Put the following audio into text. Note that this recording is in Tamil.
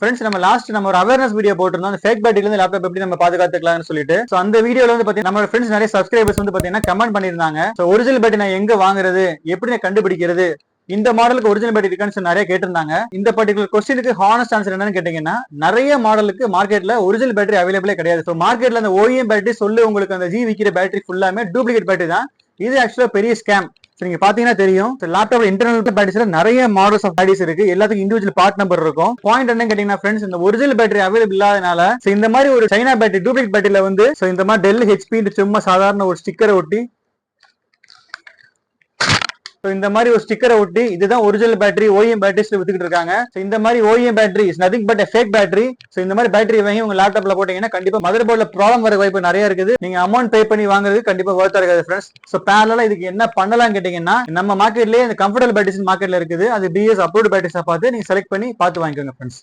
ஃப்ரெண்ட்ஸ் நம்ம லாஸ்ட் நம்ம ஒரு அவேர்னஸ் வீடியோ போட்டிருந்தோம் அந்த ஃபேக் பேட்டரியில இருந்து லேப்டாப் எப்படி நம்ம பாதுகாத்துக்கலாம்னு சொல்லிட்டு. சோ அந்த வீடியோல வந்து பாத்தீங்கன்னா நம்ம ஃப்ரெண்ட்ஸ் நிறைய சப்ஸ்கிரைபர்ஸ் வந்து பாத்தீங்கன்னா கமெண்ட் பண்ணிருந்தாங்க. சோ ஒரிஜினல் பேட்டரி நான் எங்க வாங்குறது, எப்படி நான் கண்டுபிடிக்கிறது, இந்த மாடலுக்கு ஒரிஜினல் பேட்டரி இருக்கான்னு நிறைய கேட்டிருந்தாங்க. இந்த பர்டிகுலர் கொஸ்டினுக்கு ஹானஸ்ட் ஆன்சர் என்னன்னு கேட்டீங்கன்னா, நிறைய மாடலுக்கு மார்க்கெட்ல ஒரிஜினல் பேட்டரி அவைலபிளே கிடையாது. சோ மார்க்கெட்ல அந்த OEM பேட்டரி சொல்லு உங்களுக்கு அந்த ஜி விக்கிற பேட்டரி ஃபுல்லாமே டூப்ளிகேட் பேட்டரி தான். இது ஆக்சுவலா பெரிய ஸ்கேம். நீங்க பாத்தீங்கன்னா தெரியும் லேப்டாப் இன்டர்னல் பேட்டரிஸ்ல நிறைய மாடல்ஸ் ஆஃப் பேட்டரிஸ் இருக்கு. எல்லாத்துக்கும் இண்டிவிஜுவல் பார்ட் நம்பர் இருக்கும். பாயிண்ட் என்ன கேட்டீங்கன்னா ஃப்ரெண்ட்ஸ், இந்த ஒரிஜினல் பேட்டரி அவைலபிள் இல்லாதனால இந்த மாதிரி ஒரு சைனா பேட்டரி டூப்ளிகேட் பேட்டரியில வந்து இந்த மாதிரி டெல் ஹெச்பி சும்மா சாதாரண ஒரு ஸ்டிக்கரை ஒட்டி இந்த மாதிரி ஒரு ஸ்டிக்கரை ஒட்டி இதுதான் ஒரிஜினல் பேட்டரி OEM பேட்டரிஸ் வித்துக்கிட்டு இருக்காங்க. இந்த மாதிரி OEM battery is nothing but fake battery. இந்த மாதிரி பேட்டரி வாங்கி உங்க லேப்டாப்ல போட்டீங்கன்னா கண்டிப்பா மதர் போர்ட்ல ப்ராப்ளம் வர வாய்ப்பு நிறைய இருக்குது. நீங்க அமௌண்ட் பே பண்ணி வாங்குறது கண்டிப்பா வர்த்தா இருக்காது ஃப்ரெண்ட்ஸ். சோ பேரலா இதுக்கு என்ன பண்ணலாம் கேட்டீங்கன்னா, நம்ம மார்க்கெட்லயே இந்த கம்ஃபர்டபிள் பேட்டரிஸ் மார்க்கெட்ல இருக்குது. அது BS அப்ரூவ்ட் பேட்டரிஸா பார்த்து நீங்க செலக்ட் பண்ணி பார்த்து வாங்கிக்கோங்க ஃப்ரெண்ட்ஸ்.